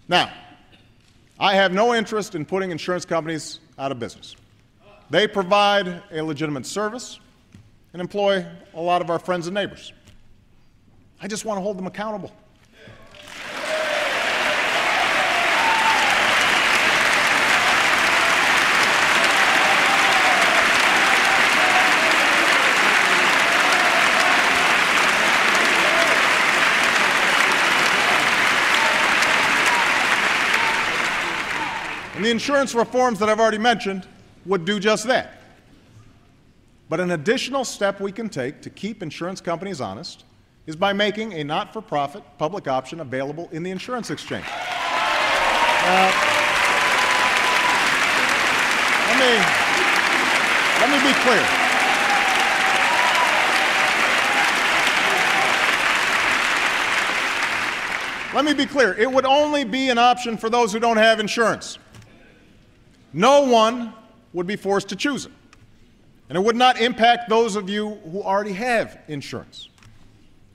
Now, I have no interest in putting insurance companies out of business. They provide a legitimate service and employ a lot of our friends and neighbors. I just want to hold them accountable. And the insurance reforms that I've already mentioned would do just that. But an additional step we can take to keep insurance companies honest is by making a not-for-profit public option available in the insurance exchange. Let me be clear. Let me be clear. It would only be an option for those who don't have insurance. No one would be forced to choose it. And it would not impact those of you who already have insurance.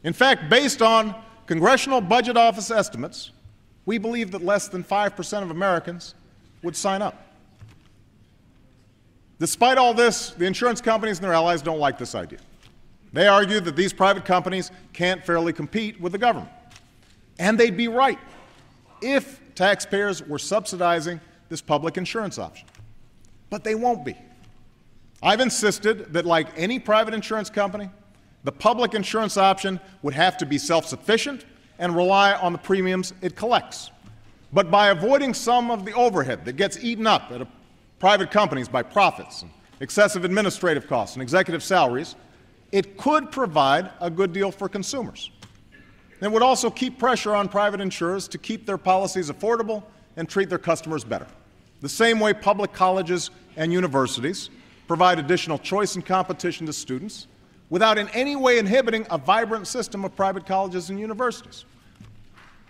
In fact, based on Congressional Budget Office estimates, we believe that less than 5% of Americans would sign up. Despite all this, the insurance companies and their allies don't like this idea. They argue that these private companies can't fairly compete with the government. And they'd be right if taxpayers were subsidizing this public insurance option. But they won't be. I've insisted that, like any private insurance company, the public insurance option would have to be self-sufficient and rely on the premiums it collects. But by avoiding some of the overhead that gets eaten up at private companies by profits, and excessive administrative costs, and executive salaries, it could provide a good deal for consumers. It would also keep pressure on private insurers to keep their policies affordable and treat their customers better, the same way public colleges and universities provide additional choice and competition to students without in any way inhibiting a vibrant system of private colleges and universities.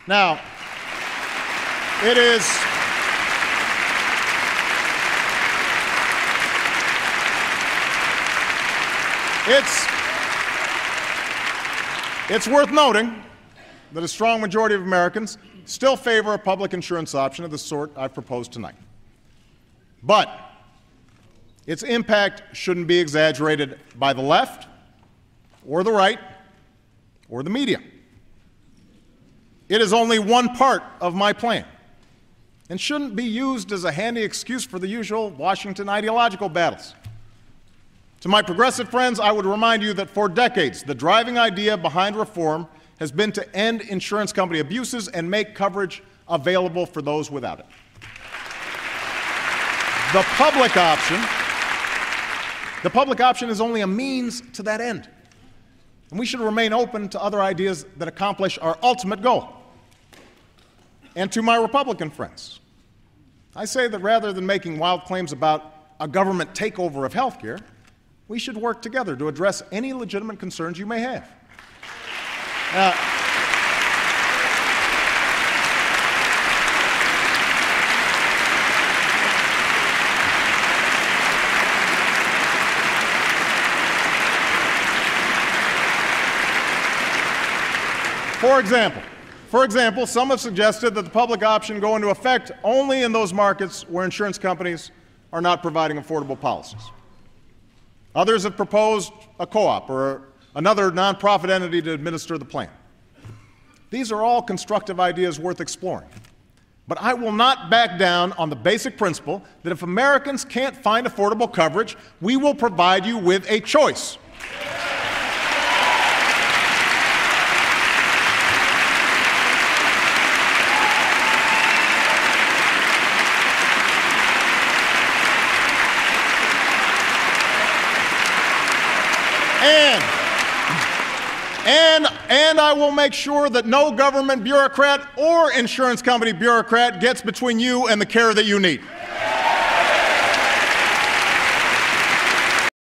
Now, it's worth noting that a strong majority of Americans still favor a public insurance option of the sort I've proposed tonight. But its impact shouldn't be exaggerated by the left or the right or the media. It is only one part of my plan and shouldn't be used as a handy excuse for the usual Washington ideological battles. To my progressive friends, I would remind you that for decades, the driving idea behind reform has been to end insurance company abuses and make coverage available for those without it. The public option is only a means to that end. And we should remain open to other ideas that accomplish our ultimate goal. And to my Republican friends, I say that rather than making wild claims about a government takeover of health care, we should work together to address any legitimate concerns you may have. For example, some have suggested that the public option go into effect only in those markets where insurance companies are not providing affordable policies. Others have proposed a co-op or another nonprofit entity to administer the plan. These are all constructive ideas worth exploring. But I will not back down on the basic principle that if Americans can't find affordable coverage, we will provide you with a choice. And I will make sure that no government bureaucrat or insurance company bureaucrat gets between you and the care that you need.